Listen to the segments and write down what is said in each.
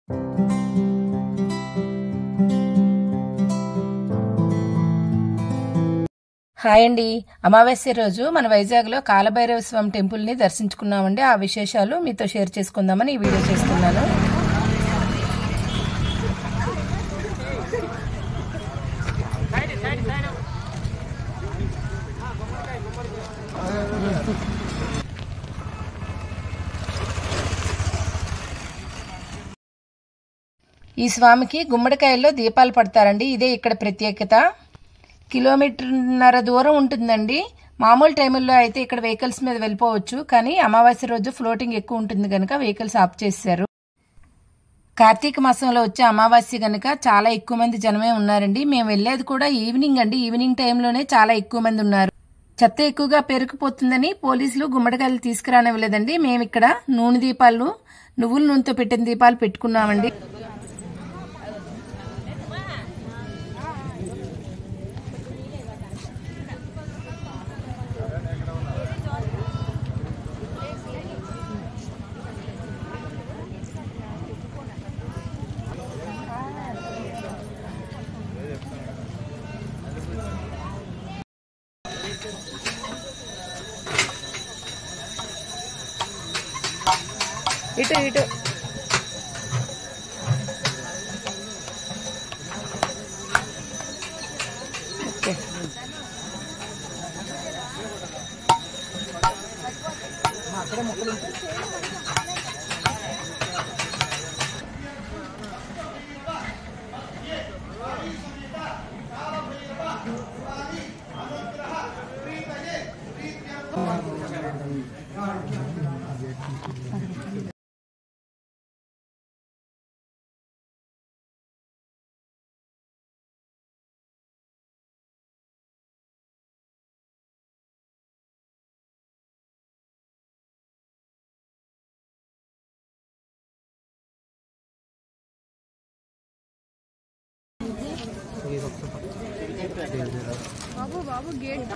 Hi అండి, అమావాస్య రోజు మన వైజాగ్లో కాలభైరవ స్వామి టెంపుల్ని దర్శించుకున్నామండి. ఆ విశేషాలు మీతో షేర్ చేసుకుందామని ఈ వీడియో చేస్తున్నాను. ఈ స్వామికి గుమ్మడికాయల్లో దీపాలు పడతారండి. ఇదే ఇక్కడ ప్రత్యేకత. కిలోమీటర్న్నర దూరం ఉంటుందండి. మామూలు టైముల్లో అయితే ఇక్కడ వెహికల్స్ మీద వెళ్ళిపోవచ్చు, కానీ అమావాస్య రోజు ఫ్లోటింగ్ ఎక్కువ ఉంటుంది కనుక వెహికల్స్ ఆఫ్ చేశారు. కార్తీక మాసంలో వచ్చే అమావాస్య కనుక చాలా ఎక్కువ మంది జనమే ఉన్నారండి. మేము వెళ్ళేది కూడా ఈవినింగ్ అండి. ఈవినింగ్ టైంలోనే చాలా ఎక్కువ మంది ఉన్నారు. చెత్త ఎక్కువగా పెరిగిపోతుందని పోలీసులు గుమ్మడికాయలు తీసుకురానివ్వలేదండి. మేము ఇక్కడ నూనె దీపాలు, నువ్వుల నూనెతో పెట్టిన దీపాలు పెట్టుకున్నామండి. ఇటు ఇటు ఓకే. బాబు బాబు గేట్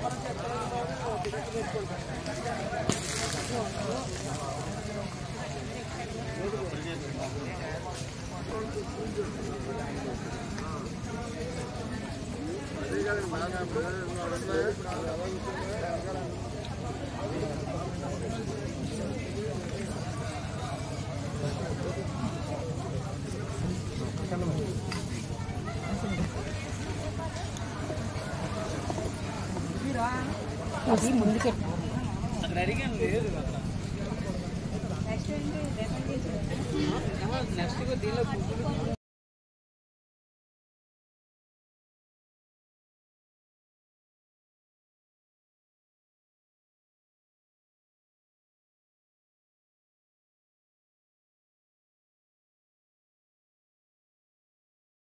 అది ముందుకే నెక్స్ట్